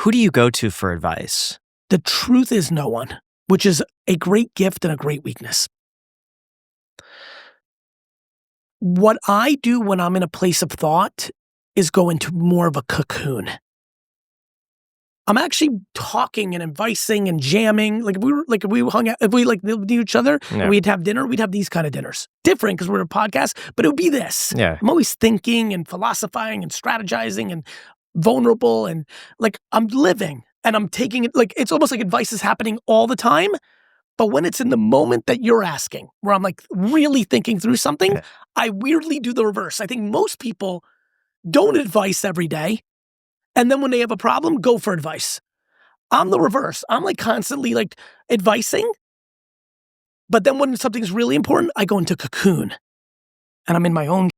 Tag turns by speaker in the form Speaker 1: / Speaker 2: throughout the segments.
Speaker 1: Who do you go to for advice?
Speaker 2: The truth is no one, which is a great gift and a great weakness. What I do when I'm in a place of thought is go into more of a cocoon. I'm actually talking and advising and jamming. Like if we hung out, if we knew each other and we'd have dinner, we'd have these kind of dinners. Different because we're a podcast, but it would be this.
Speaker 1: Yeah.
Speaker 2: I'm always thinking and philosophizing and strategizing and vulnerable and like I'm living and I'm taking it. Like it's almost like advice is happening all the time. But when it's in the moment that you're asking, where I'm like really thinking through something, I weirdly do the reverse. I think most people don't advise every day. And then when they have a problem, go for advice. I'm the reverse. I'm like constantly like advising. But then when something's really important, I go into cocoon and I'm in my own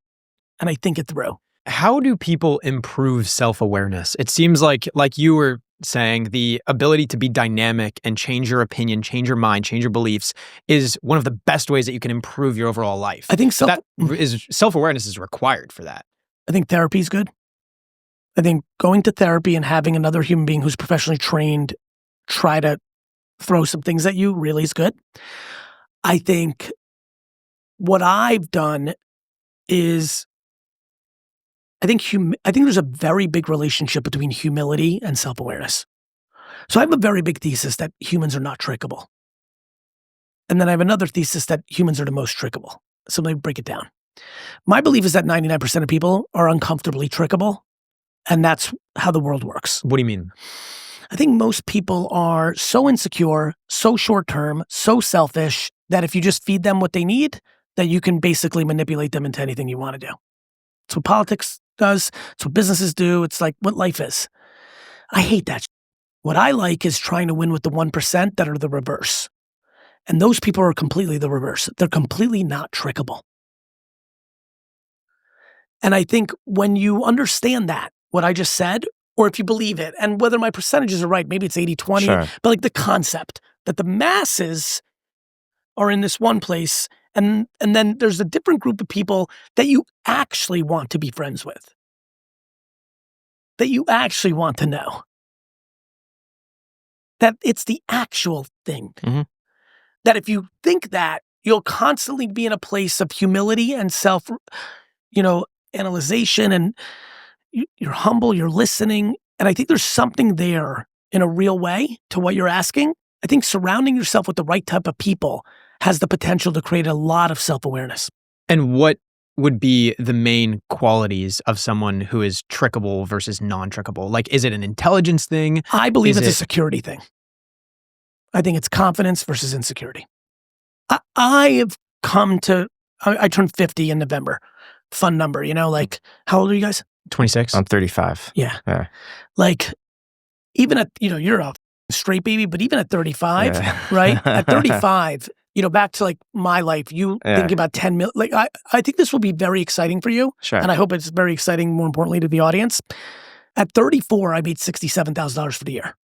Speaker 2: and I think it through.
Speaker 3: How do people improve self-awareness? It seems like you were saying, the ability to be dynamic and change your opinion, change your mind, change your beliefs is one of the best ways that you can improve your overall life.
Speaker 2: I think
Speaker 3: self-awareness is required for that.
Speaker 2: I think therapy is good. I think going to therapy and having another human being who's professionally trained try to throw some things at you really is good. I think what I've done is I think there's a very big relationship between humility and self-awareness. So I have a very big thesis that humans are not trickable. And then I have another thesis that humans are the most trickable. So let me break it down. My belief is that 99% of people are uncomfortably trickable. And that's how the world works.
Speaker 3: What do you mean?
Speaker 2: I think most people are so insecure, so short-term, so selfish that if you just feed them what they need, that you can basically manipulate them into anything you want to do. It's what politics does. It's what businesses do. It's like what life is. I hate that. What I like is trying to win with the 1% that are the reverse. And those people are completely the reverse. They're completely not trickable. And I think when you understand that, what I just said, or if you believe it, and whether my percentages are right, maybe it's 80-20,
Speaker 1: Sure.
Speaker 2: but like the concept that the masses are in this one place, and then there's a different group of people that you actually want to be friends with, that you actually want to know, that it's the actual thing.
Speaker 1: Mm-hmm.
Speaker 2: That if you think that, you'll constantly be in a place of humility and self, analyzation, and you're humble, you're listening. And I think there's something there in a real way to what you're asking. I think surrounding yourself with the right type of people has the potential to create a lot of self-awareness.
Speaker 3: And what would be the main qualities of someone who is trickable versus non-trickable? Like, is it an intelligence thing?
Speaker 2: I believe it's a security thing. I think it's confidence versus insecurity. I have come to, I turned 50 in November. Fun number, how old are you guys?
Speaker 3: 26.
Speaker 1: I'm 35.
Speaker 2: Yeah. Like, even at, you're a straight baby, but even at 35, right? At 35, back to like my life, you think about 10 million. Like, I think this will be very exciting for you.
Speaker 1: Sure.
Speaker 2: And I hope it's very exciting, more importantly, to the audience. At 34, I made $67,000 for the year.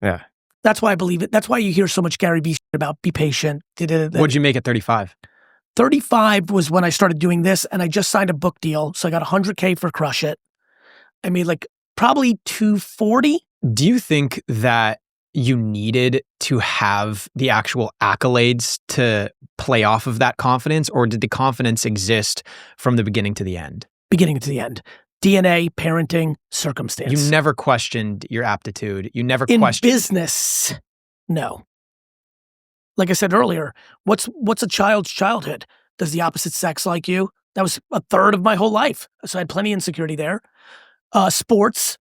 Speaker 1: Yeah.
Speaker 2: That's why I believe it. That's why you hear so much Gary Vee about be patient.
Speaker 3: What'd you make at 35?
Speaker 2: 35 was when I started doing this, and I just signed a book deal. So I got $100K for Crush It. I made like probably $240.
Speaker 3: Do you think that you needed to have the actual accolades to play off of that confidence, or did the confidence exist from the beginning to the end?
Speaker 2: Beginning to the end. DNA, parenting, circumstance.
Speaker 3: You never questioned your aptitude. You never
Speaker 2: In
Speaker 3: questioned.
Speaker 2: business, no. Like I said earlier, what's a child's childhood? Does the opposite sex like you? That was a third of my whole life. So I had plenty of insecurity there. Sports,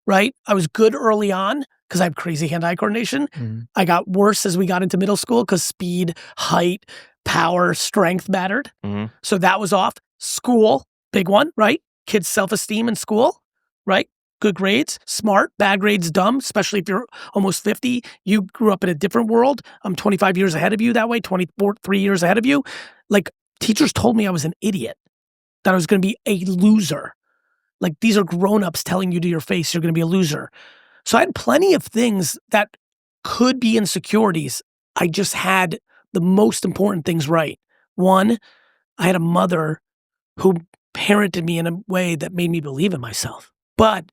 Speaker 2: right? I was good early on because I have crazy hand-eye coordination.
Speaker 3: Mm-hmm.
Speaker 2: I got worse as we got into middle school because speed, height, power, strength mattered.
Speaker 1: Mm-hmm.
Speaker 2: So that was off. School, big one, right? Kids' self-esteem in school, right? Good grades, smart, bad grades, dumb, especially if you're almost 50. You grew up in a different world. I'm 25 years ahead of you that way, 3 years ahead of you. Like, teachers told me I was an idiot, that I was going to be a loser. Like, these are grown-ups telling you to your face, you're going to be a loser. So I had plenty of things that could be insecurities. I just had the most important things right. One, I had a mother who parented me in a way that made me believe in myself. But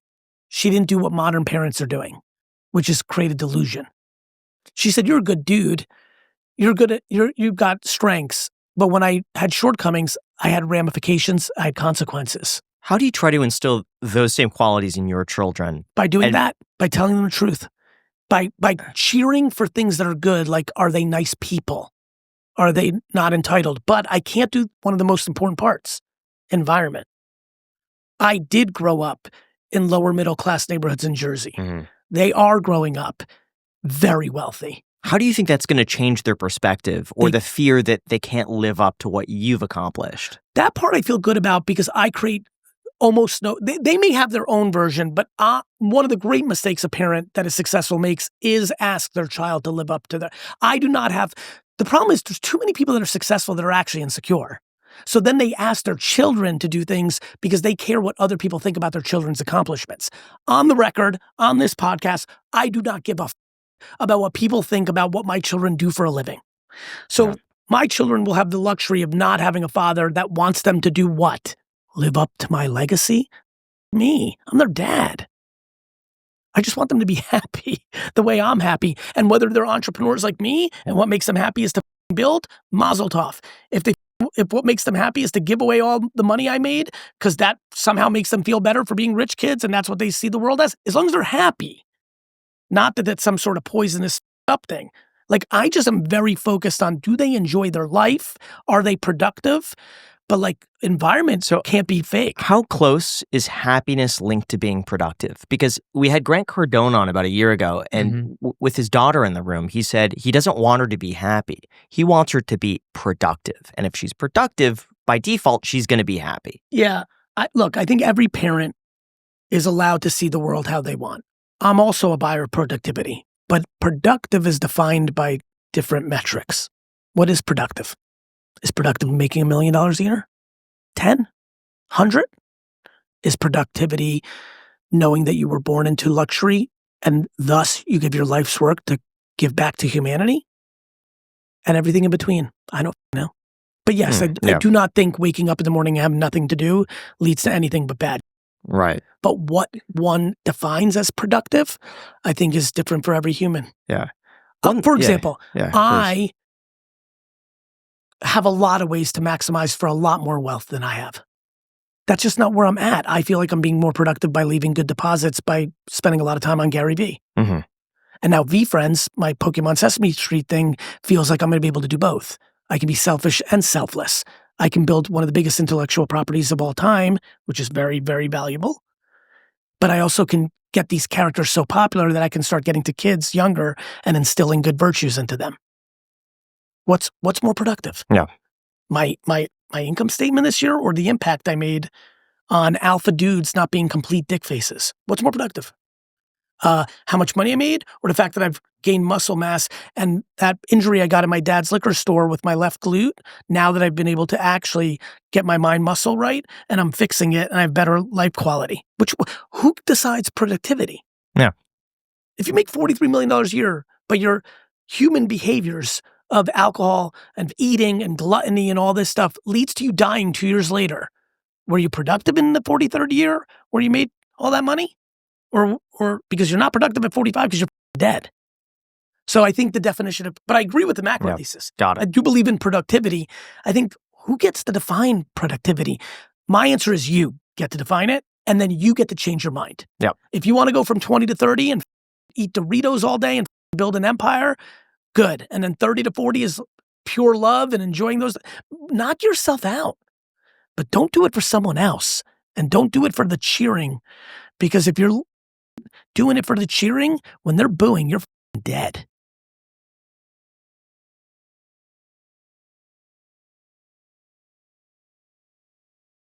Speaker 2: she didn't do what modern parents are doing, which is create a delusion. She said, you're a good dude. You've got strengths. But when I had shortcomings, I had ramifications, I had consequences.
Speaker 1: How do you try to instill those same qualities in your children?
Speaker 2: By doing that, by telling them the truth, by cheering for things that are good, like, are they nice people? Are they not entitled? But I can't do one of the most important parts, environment. I did grow up in lower middle class neighborhoods in Jersey.
Speaker 1: Mm-hmm.
Speaker 2: They are growing up very wealthy.
Speaker 1: How do you think that's going to change their perspective or the fear that they can't live up to what you've accomplished?
Speaker 2: That part I feel good about because I create almost no, they may have their own version, but one of the great mistakes a parent that is successful makes is ask their child to live up to I do not have, the problem is there's too many people that are successful that are actually insecure. So then they ask their children to do things because they care what other people think about their children's accomplishments. On the record, on this podcast, I do not give a about what people think about what my children do for a living. So my children will have the luxury of not having a father that wants them to do what? Live up to my legacy? Me. I'm their dad. I just want them to be happy the way I'm happy. And whether they're entrepreneurs like me and what makes them happy is to build, mazel tov. If what makes them happy is to give away all the money I made because that somehow makes them feel better for being rich kids and that's what they see the world as long as they're happy. Not that it's some sort of poisonous up thing. Like, I just am very focused on, do they enjoy their life? Are they productive? But like, environment can't be fake.
Speaker 1: How close is happiness linked to being productive? Because we had Grant Cardone on about a year ago, and with his daughter in the room, he said he doesn't want her to be happy. He wants her to be productive. And if she's productive, by default, she's going to be happy.
Speaker 2: Yeah. Look, I think every parent is allowed to see the world how they want. I'm also a buyer of productivity, but productive is defined by different metrics. What is productive? Is productive making $1 million a year? 10? 100? Is productivity knowing that you were born into luxury and thus you give your life's work to give back to humanity? And everything in between. I don't know. But yes, I do not think waking up in the morning and having nothing to do leads to anything but bad.
Speaker 1: Right.
Speaker 2: But what one defines as productive, I think is different for every human.
Speaker 1: Yeah.
Speaker 2: For example, I have a lot of ways to maximize for a lot more wealth than I have. That's just not where I'm at. I feel like I'm being more productive by leaving good deposits by spending a lot of time on Gary Vee.
Speaker 1: Mm-hmm.
Speaker 2: And now VeeFriends, my Pokemon Sesame Street thing, feels like I'm going to be able to do both. I can be selfish and selfless. I can build one of the biggest intellectual properties of all time, which is very, very valuable. But I also can get these characters so popular that I can start getting to kids younger and instilling good virtues into them. What's more productive?
Speaker 1: Yeah.
Speaker 2: My income statement this year or the impact I made on alpha dudes not being complete dick faces? What's more productive? How much money I made or the fact that I've gained muscle mass and that injury I got in my dad's liquor store with my left glute, now that I've been able to actually get my mind muscle right and I'm fixing it and I have better life quality. Who decides productivity?
Speaker 1: Yeah.
Speaker 2: If you make $43 million a year, but your human behaviors of alcohol and eating and gluttony and all this stuff leads to you dying 2 years later, were you productive in the 43rd year where you made all that money? Or because you're not productive at 45 because you're dead. So I think the definition of, but I agree with the macro thesis.
Speaker 1: Got it.
Speaker 2: I do believe in productivity. I think who gets to define productivity? My answer is you get to define it, and then you get to change your mind.
Speaker 1: Yep.
Speaker 2: If you want to go from 20 to 30 and eat Doritos all day and build an empire, good. And then 30 to 40 is pure love and enjoying those. Knock yourself out, but don't do it for someone else. And don't do it for the cheering, because if you're doing it for the cheering, when they're booing, you're dead.